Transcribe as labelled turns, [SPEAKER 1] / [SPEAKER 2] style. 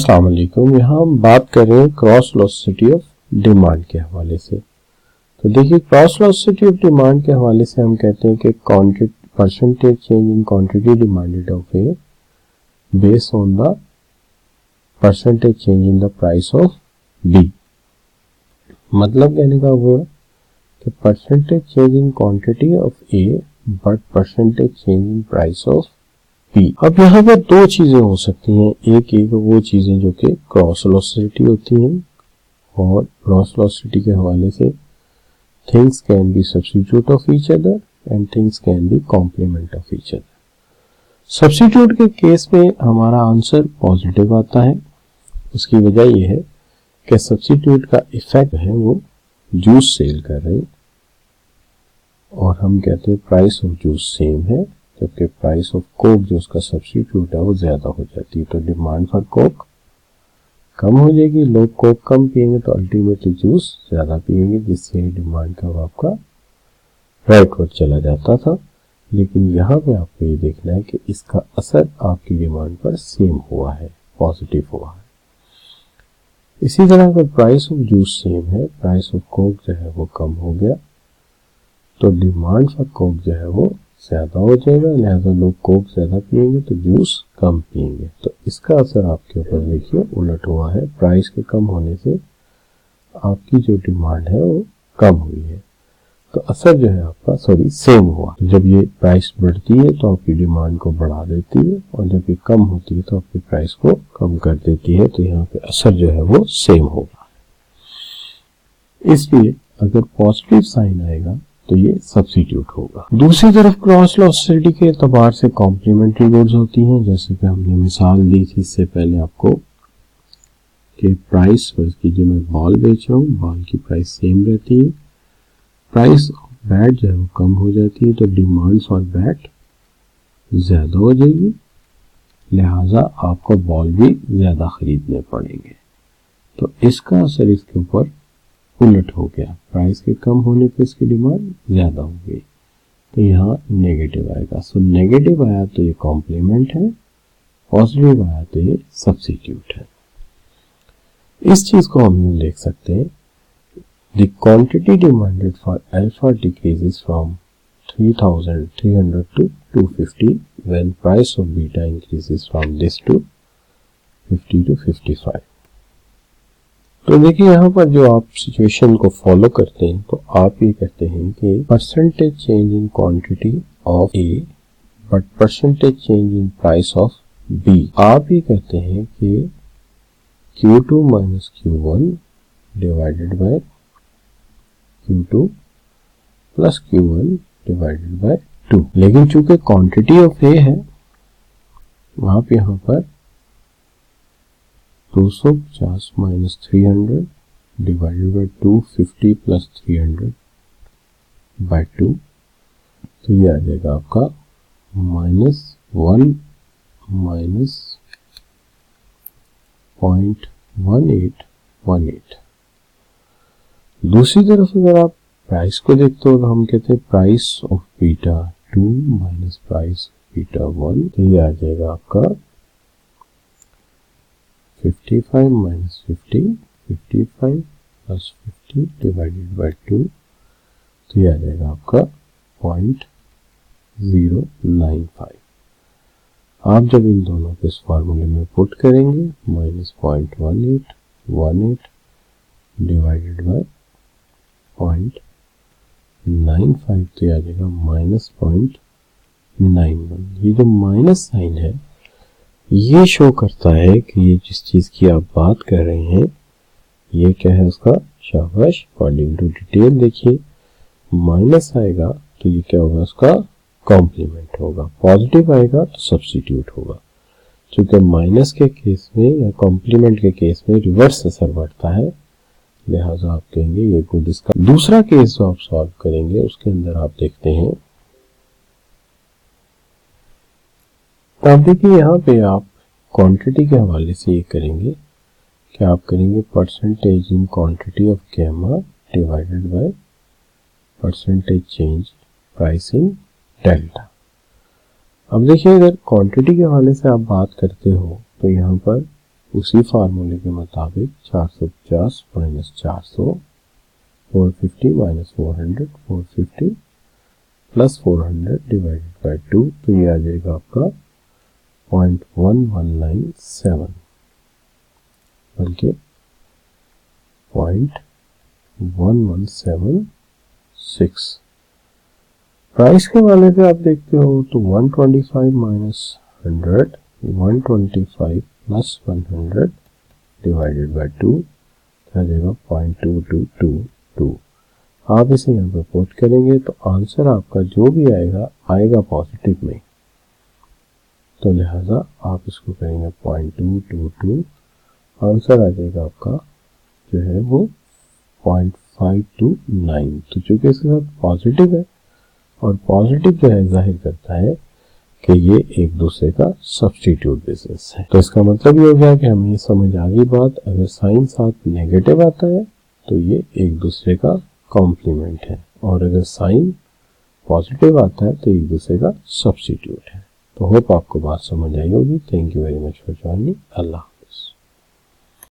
[SPEAKER 1] अस्सलाम वालेकुम। यहाँ हम बात कर रहे हैं क्रॉस वेलोसिटी ऑफ डिमांड के हवाले से। तो देखिए, क्रॉस वेलोसिटी ऑफ डिमांड के हवाले से हम कहते हैं कि percentage change in quantity demanded of A based on the percentage change in the price of B. मतलब कहने का वो कि percentage change in quantity of A but percentage change in price of B. अब यहाँ पर दो चीजें हो सकती हैं। एक वो चीजें जो कि क्रॉस वेलोसिटी होती हैं, और क्रॉस वेलोसिटी के हवाले से things can be substitute of each other and things can be complement of each other. Substitute के केस में हमारा आंसर पॉजिटिव आता है। उसकी वजह यह है कि सब्स्टिट्यूट का इफेक्ट है वो जूस सेल कर रहे हैं, और हम कहते हैं प्राइस ऑफ जूस सेम है, जबकि प्राइस ऑफ कोक जो उसका सब्स्टिट्यूट है वो ज्यादा हो जाती है। तो डिमांड फॉर कोक कम हो जाएगी, लोग कोक कम पिएंगे तो अल्टीमेटली जूस ज्यादा पिएंगे, जिससे डिमांड का आपका राइटवर्ड चला जाता था। लेकिन यहाँ पे आपको ये देखना है कि इसका असर आपकी डिमांड पर सेम हुआ है, पॉजिटिव हुआ है। इसी तरह अगर प्राइस ऑफ जूस सेम है, प्राइस ऑफ कोक जो है वो कम हो गया, तो डिमांड फॉर कोक जो है वो ज्यादा हो जाएगा, लिहाजा लोग कोक ज्यादा पिएंगे तो जूस कम पिएंगे। तो इसका असर आपके ऊपर देखिए उलट हुआ है। प्राइस के कम होने से आपकी जो डिमांड है वो कम हुई है, तो असर जो है आपका सेम हुआ। जब ये प्राइस बढ़ती है तो आपकी डिमांड को बढ़ा देती है, और जब ये कम होती है तो आपकी प्राइस को कम कर देती है। तो यहाँ पे असर जो है वो सेम होगा। इसलिए अगर पॉजिटिव साइन आएगा तो ये सब्स्टिट्यूट होगा। दूसरी तरफ क्रॉस वेलोसिटी के एतबार से कॉम्प्लीमेंट्री गुड्स होती हैं, जैसे कि हमने मिसाल दी थी इससे पहले आपको कि प्राइस फर्ज कीजिए मैं बॉल बेच रहा हूँ, बॉल की प्राइस सेम रहती है, प्राइस ऑफ बैट जो है वो कम हो जाती है, तो डिमांड फॉर बैट ज्यादा हो जाएगी, लिहाजा आपको बॉल भी ज्यादा खरीदने पड़ेंगे। तो इसका असर इसके ऊपर उलट हो गया, प्राइस के कम होने पे इसकी डिमांड ज्यादा हो गई, तो यहाँ नेगेटिव आएगा। सो नेगेटिव आया तो ये कॉम्प्लीमेंट है, पॉजिटिव आया तो ये सब्स्टिट्यूट है। इस चीज को हम यूं देख सकते हैं, the quantity demanded for alpha decreases from 3300 to 250 when price of beta increases from this to 50 to 55। तो देखिए यहाँ पर जो आप सिचुएशन को फॉलो करते हैं तो आप ये कहते हैं कि percentage change in quantity of A but percentage change in price of B. आप ये कहते हैं कि Q2 minus Q1 divided by Q2 plus Q1 divided by 2। लेकिन चूंकि क्वांटिटी ऑफ ए है, आप यहाँ पर 250 minus 300 divided by 250 plus 300 by 2, तो ये आ जाएगा आपका -1 माइनस 0.1818। दूसरी तरफ अगर आप प्राइस को देखते हो तो हम कहते हैं price of beta 2 minus price beta 1, तो ये आ जाएगा आपका 55 माइनस 50, 55 प्लस 50 डिवाइडेड बाय 2, तो ये आ जाएगा आपका 0.095। आप जब इन दोनों को इस फार्मूले में पुट करेंगे, -0.1818 डिवाइडेड बाय 0.95, तो ये आ जाएगा -0.91। ये जो माइनस साइन है ये शो करता है कि ये जिस चीज की आप बात कर रहे हैं ये क्या है उसका, शाबाश, अकॉर्डिंग टू डिटेल देखिए, माइनस आएगा तो ये क्या होगा, उसका कॉम्प्लीमेंट होगा, पॉजिटिव आएगा तो सब्स्टिट्यूट होगा। क्योंकि माइनस के केस में या कॉम्प्लीमेंट के केस में रिवर्स असर बढ़ता है, लिहाजा आप कहेंगे ये गुड। इसका दूसरा केस जो आप सॉल्व करेंगे उसके अंदर आप देखते हैं, तो आप देखिए यहाँ पे आप क्वांटिटी के हवाले से ये करेंगे कि आप करेंगे percentage in quantity of gamma divided by percentage change price in delta. अब देखिए अगर क्वांटिटी के हवाले से आप बात करते हो तो यहाँ पर उसी फार्मूले के मुताबिक 450 minus 400, 450 minus 400, 450 plus 400 divided by 2, तो ये आ जाएगा आपका 0.1197, बल्कि 0.1176। प्राइस के वाले पे आप देखते हो तो 125 माइनस 100, 125 प्लस 100 डिवाइडेड बाई 2 आ जाएगा 0.2222। आप इसे यहाँ पे पुट करेंगे तो आंसर आपका जो भी आएगा पॉजिटिव में, तो लिहाजा आप इसको करेंगे 0.222, आंसर आ जाएगा आपका जो है वो 0.529। तो चूंकि इसके साथ पॉजिटिव है और पॉजिटिव जो है जाहिर करता है कि ये एक दूसरे का सब्स्टिट्यूट बिजनेस है। तो इसका मतलब ये हो गया कि हमें ये समझ आ गई बात, अगर साइन साथ नेगेटिव आता है तो ये एक दूसरे का कॉम्प्लीमेंट है, और अगर साइन पॉजिटिव आता है तो एक दूसरे का सब्स्टिट्यूट है। तो होप आपको बात समझ आई होगी। Thank you very much for joining. Allah.